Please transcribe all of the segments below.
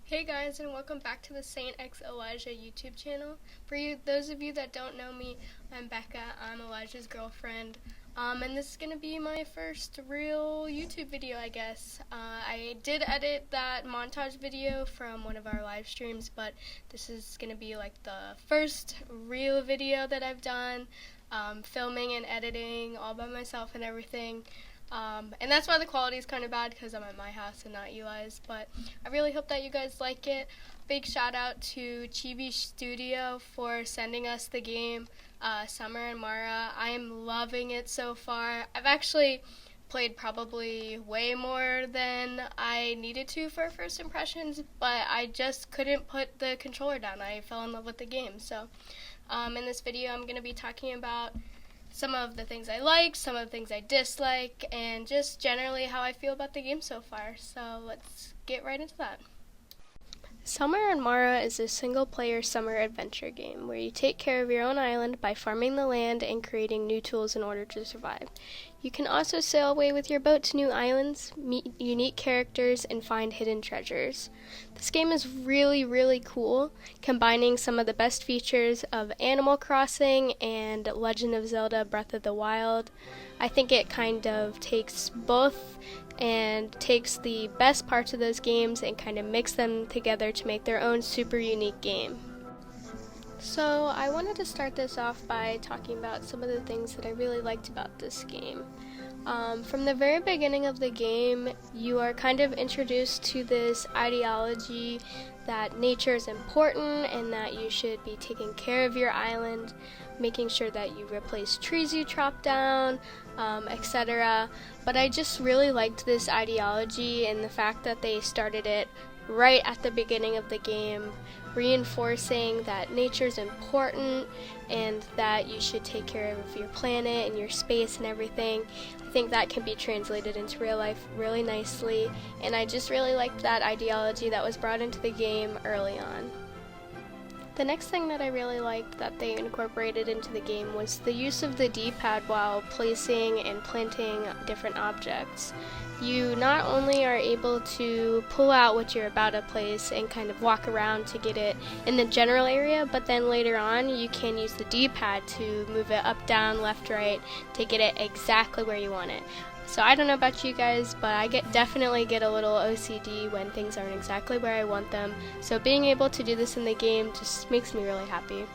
Hey guys, and welcome back to the SaintXElijah YouTube channel. For those of you that don't know me, I'm Becca. I'm Elijah's girlfriend. And this is going to be my first real YouTube video, I guess. I did edit that montage video from one of our live streams, but this is going to be like the first real video that I've done, filming and editing all by myself and everything. And that's why the quality is kind of bad, because I'm at my house and not Eli's, but I really hope that you guys like it. Big shout out to Chibig Studio for sending us the game, Summer and Mara. I am loving it so far. I've actually played probably way more than I needed to for first impressions, but I just couldn't put the controller down. I fell in love with the game. So in this video I'm going to be talking about some of the things I like, some of the things I dislike, and just generally how I feel about the game so far. So let's get right into that. Summer and Mara is a single-player summer adventure game where you take care of your own island by farming the land and creating new tools in order to survive. You can also sail away with your boat to new islands, meet unique characters, and find hidden treasures. This game is really cool, combining some of the best features of Animal Crossing and Legend of Zelda Breath of the Wild. I think it kind of takes both and takes the best parts of those games and kind of mix them together to make their own super unique game. So I wanted to start this off by talking about some of the things that I really liked about this game. From the very beginning of the game, you are kind of introduced to this ideology that nature is important and that you should be taking care of your island, making sure that you replace trees you chop down, etc. But I just really liked this ideology and the fact that they started it right at the beginning of the game, reinforcing that nature is important and that you should take care of your planet and your space and everything. I think that can be translated into real life really nicely, and I just really liked that ideology that was brought into the game early on. The next thing that I really liked that they incorporated into the game was the use of the D-pad while placing and planting different objects. You not only are able to pull out what you're about to place and kind of walk around to get it in the general area, but then later on you can use the D-pad to move it up, down, left, right to get it exactly where you want it. So I don't know about you guys, but I definitely get a little OCD when things aren't exactly where I want them. So being able to do this in the game just makes me really happy.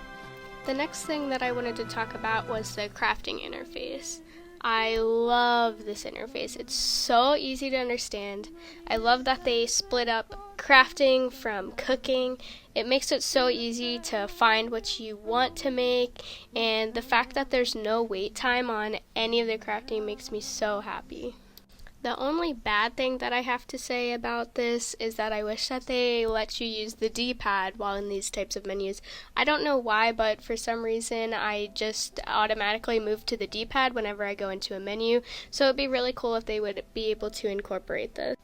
The next thing that I wanted to talk about was the crafting interface. I love this interface. It's so easy to understand. I love that they split up crafting from cooking. It makes it so easy to find what you want to make, and the fact that there's no wait time on any of the crafting makes me so happy. The only bad thing that I have to say about this is that I wish that they let you use the D-pad while in these types of menus. I don't know why, but for some reason I just automatically move to the D-pad whenever I go into a menu, so it'd be really cool if they would be able to incorporate this.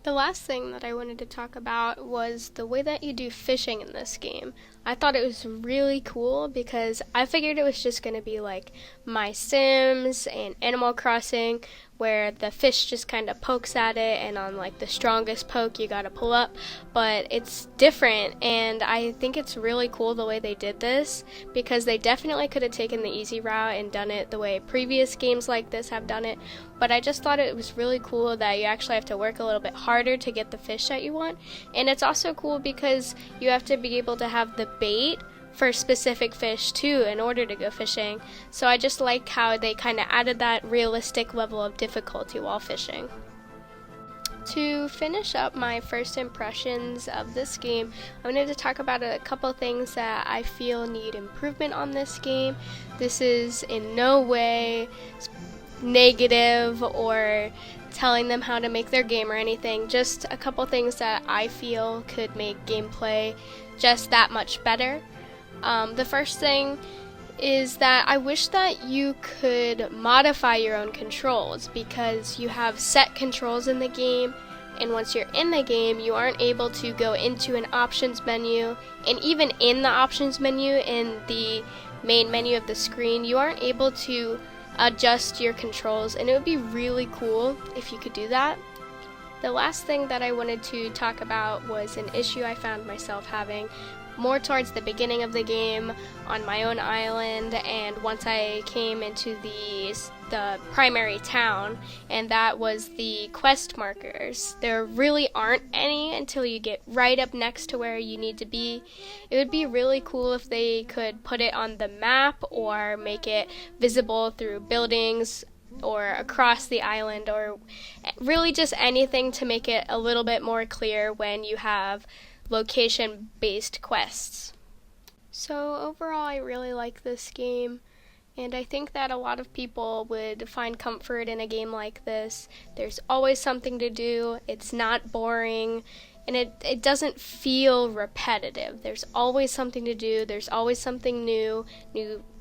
The last thing that I wanted to talk about was the way that you do fishing in this game. I thought it was really cool because I figured it was just going to be like My Sims and Animal Crossing, where the fish just kind of pokes at it and on like the strongest poke you gotta pull up, but it's different, and I think it's really cool the way they did this, because they definitely could have taken the easy route and done it the way previous games like this have done it, but I just thought it was really cool that you actually have to work a little bit harder to get the fish that you want. And it's also cool because you have to be able to have the bait for specific fish too in order to go fishing. So I just like how they kind of added that realistic level of difficulty while fishing. To finish up my first impressions of this game, I wanted to talk about a couple things that I feel need improvement on this game. This is in no way negative or telling them how to make their game or anything, just a couple things that I feel could make gameplay just that much better. The first thing is that I wish that you could modify your own controls, because you have set controls in the game, and once you're in the game you aren't able to go into an options menu, and even in the options menu in the main menu of the screen you aren't able to adjust your controls, and it would be really cool if you could do that. The last thing that I wanted to talk about was an issue I found myself having more towards the beginning of the game on my own island, and once I came into the primary town, and that was the quest markers. There really aren't any until you get right up next to where you need to be. It would be really cool if they could put it on the map or make it visible through buildings or across the island, or really just anything to make it a little bit more clear when you have location-based quests. So overall, I really like this game, and I think that a lot of people would find comfort in a game like this. There's always something to do, it's not boring, and it doesn't feel repetitive. There's always something to do, there's always something new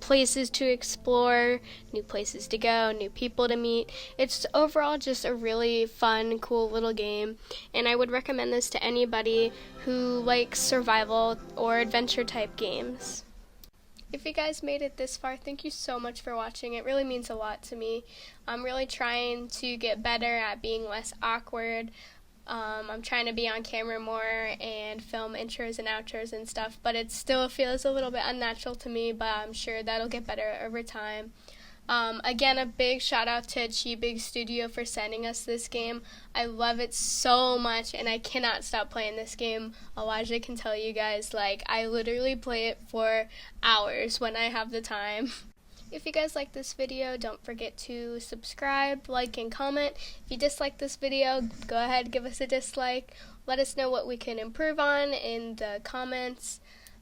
places to explore, new places to go, new people to meet. It's overall just a really fun, cool little game, and I would recommend this to anybody who likes survival or adventure type games. If you guys made it this far, thank you so much for watching. It really means a lot to me. I'm really trying to get better at being less awkward. I'm trying to be on camera more and film intros and outros and stuff, but it still feels a little bit unnatural to me, but I'm sure that'll get better over time. Again, a big shout out to Chibig Studio for sending us this game. I love it so much, and I cannot stop playing this game. Elijah can tell you guys, I literally play it for hours when I have the time. If you guys like this video, don't forget to subscribe, like, and comment. If you dislike this video, go ahead, give us a dislike. Let us know what we can improve on in the comments.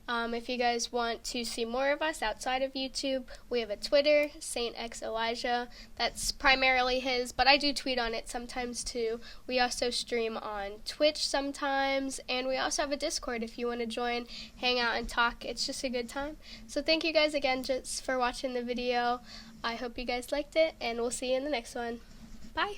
If you guys want to see more of us outside of YouTube, we have a Twitter, SaintXElijah. That's primarily his, but I do tweet on it sometimes too. We also stream on Twitch sometimes, and we also have a Discord if you want to join, hang out, and talk. It's just a good time. So thank you guys again just for watching the video. I hope you guys liked it, and we'll see you in the next one. Bye!